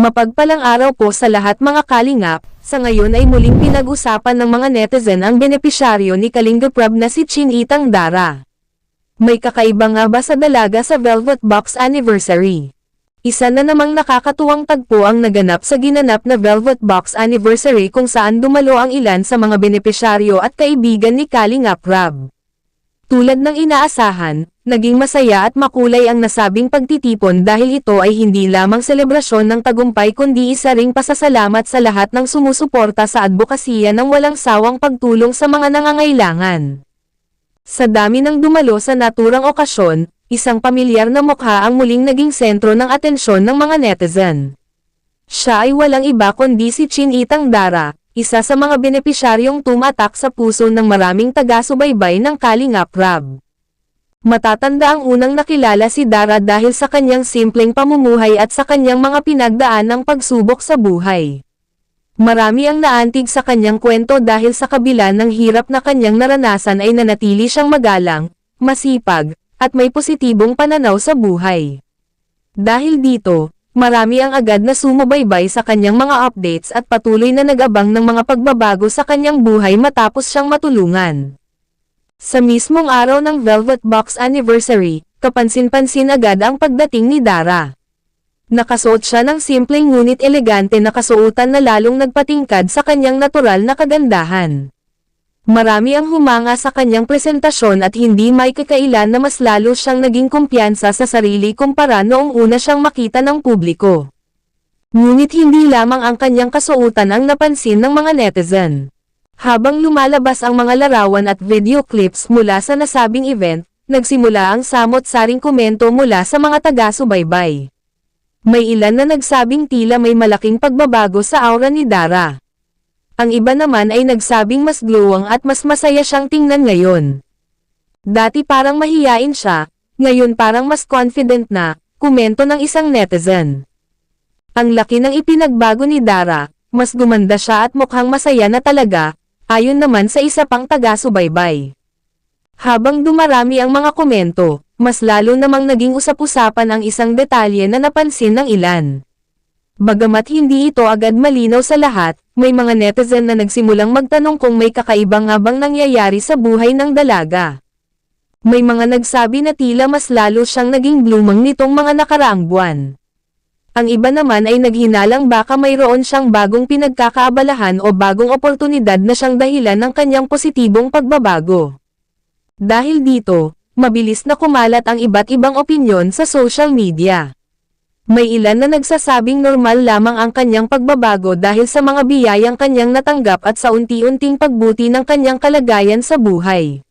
Mapagpalang araw po sa lahat mga kalingap, sa ngayon ay muling pinag-usapan ng mga netizen ang benepisyaryo ni Kalinga Prab na si Chinitang Dara. May kakaiba nga ba sa dalaga sa Velvet Box Anniversary? Isa na namang nakakatuwang tagpo ang naganap sa ginanap na Velvet Box Anniversary kung saan dumalo ang ilan sa mga benepisyaryo at kaibigan ni Kalinga Prab. Tulad ng inaasahan, naging masaya at makulay ang nasabing pagtitipon dahil ito ay hindi lamang selebrasyon ng tagumpay kundi isa ring pasasalamat sa lahat ng sumusuporta sa advokasya ng walang sawang pagtulong sa mga nangangailangan. Sa dami ng dumalo sa naturang okasyon, isang pamilyar na mukha ang muling naging sentro ng atensyon ng mga netizen. Siya ay walang iba kundi si Chinitang Dara, isa sa mga benepisyaryong tumatak sa puso ng maraming taga-subaybay ng Kalinga Prab. Matatanda ang unang nakilala si Dara dahil sa kanyang simpleng pamumuhay at sa kanyang mga pinagdaanang pagsubok sa buhay. Marami ang naantig sa kanyang kwento dahil sa kabila ng hirap na kanyang naranasan ay nanatili siyang magalang, masipag, at may positibong pananaw sa buhay. Dahil dito, marami ang agad na sumubaybay sa kanyang mga updates at patuloy na nag-abang ng mga pagbabago sa kanyang buhay matapos siyang matulungan. Sa mismong araw ng Velvet Box Anniversary, kapansin-pansin agad ang pagdating ni Dara. Nakasuot siya ng simpleng ngunit elegante na kasuotan na lalong nagpatingkad sa kanyang natural na kagandahan. Marami ang humanga sa kanyang presentasyon at hindi may kakailan na mas lalo siyang naging kumpiyansa sa sarili kumpara noong una siyang makita ng publiko. Ngunit hindi lamang ang kanyang kasuotan ang napansin ng mga netizen. Habang lumalabas ang mga larawan at video clips mula sa nasabing event, nagsimula ang samot-saring komento mula sa mga taga-subaybay. May ilan na nagsabing tila may malaking pagbabago sa aura ni Dara. Ang iba naman ay nagsabing mas glowing at mas masaya siyang tingnan ngayon. Dati parang mahiyain siya, ngayon parang mas confident na, komento ng isang netizen. Ang laki ng ipinagbago ni Dara, mas gumanda siya at mukhang masaya na talaga, ayon naman sa isa pang taga-subaybay. Habang dumarami ang mga komento, mas lalo namang naging usap-usapan ang isang detalye na napansin ng ilan. Bagamat hindi ito agad malinaw sa lahat, may mga netizen na nagsimulang magtanong kung may kakaiba nga bang nangyayari sa buhay ng dalaga. May mga nagsabi na tila mas lalo siyang naging blooming nitong mga nakaraang buwan. Ang iba naman ay naghinalang baka mayroon siyang bagong pinagkakaabalahan o bagong oportunidad na siyang dahilan ng kanyang positibong pagbabago. Dahil dito, mabilis na kumalat ang iba't ibang opinyon sa social media. May ilan na nagsasabing normal lamang ang kanyang pagbabago dahil sa mga biyayang kanyang natanggap at sa unti-unting pagbuti ng kanyang kalagayan sa buhay.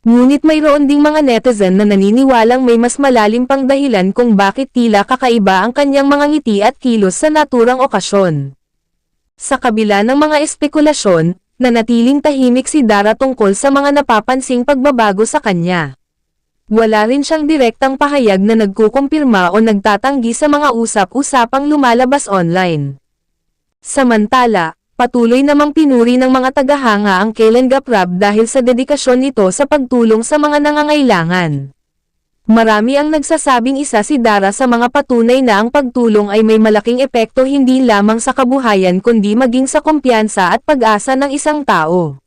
Ngunit mayroon ding mga netizen na naniniwalang may mas malalim pang dahilan kung bakit tila kakaiba ang kanyang mga ngiti at kilos sa naturang okasyon. Sa kabila ng mga espekulasyon, nanatiling tahimik si Dara tungkol sa mga napapansing pagbabago sa kanya. Wala rin siyang direktang pahayag na nagkukumpirma o nagtatanggi sa mga usap-usapang lumalabas online. Samantala, patuloy namang pinuri ng mga tagahanga ang Kalinga Prab dahil sa dedikasyon nito sa pagtulong sa mga nangangailangan. Marami ang nagsasabing isa si Dara sa mga patunay na ang pagtulong ay may malaking epekto hindi lamang sa kabuhayan kundi maging sa kumpiyansa at pag-asa ng isang tao.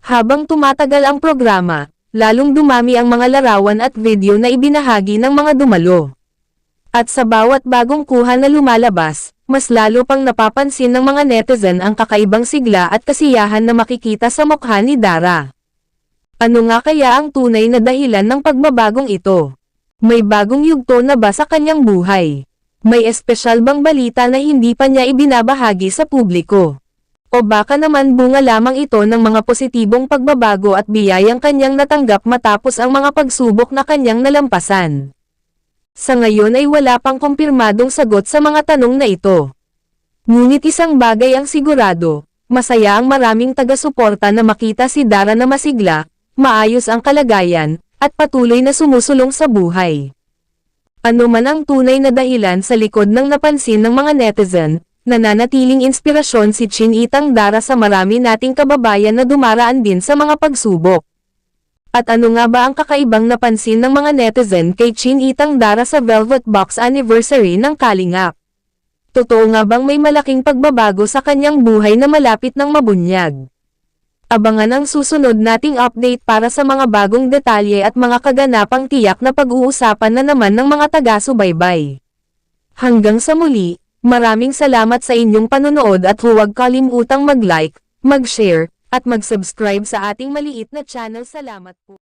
Habang tumatagal ang programa, lalong dumami ang mga larawan at video na ibinahagi ng mga dumalo. At sa bawat bagong kuha na lumalabas, mas lalo pang napapansin ng mga netizen ang kakaibang sigla at kasiyahan na makikita sa mukha ni Dara. Ano nga kaya ang tunay na dahilan ng pagbabagong ito? May bagong yugto na ba sa kanyang buhay? May espesyal bang balita na hindi pa niya ibinabahagi sa publiko? O baka naman bunga lamang ito ng mga positibong pagbabago at biyayang kanyang natanggap matapos ang mga pagsubok na kanyang nalampasan. Sa ngayon ay wala pang kumpirmadong sagot sa mga tanong na ito. Ngunit isang bagay ang sigurado, masaya ang maraming taga-suporta na makita si Dara na masigla, maayos ang kalagayan, at patuloy na sumusulong sa buhay. Ano man ang tunay na dahilan sa likod ng napansin ng mga netizen, nananatiling inspirasyon si Chinitang Dara sa marami nating kababayan na dumaraan din sa mga pagsubok. At ano nga ba ang kakaibang napansin ng mga netizen kay Chinitang Dara sa Velvet Box Anniversary ng Kalingap? Totoo nga bang may malaking pagbabago sa kanyang buhay na malapit ng mabunyag? Abangan ang susunod nating update para sa mga bagong detalye at mga kaganapang tiyak na pag-uusapan na naman ng mga taga-subaybay. Hanggang sa muli, maraming salamat sa inyong panonood at huwag kalimutang mag-like, mag-share, at mag-subscribe sa ating maliit na channel. Salamat po.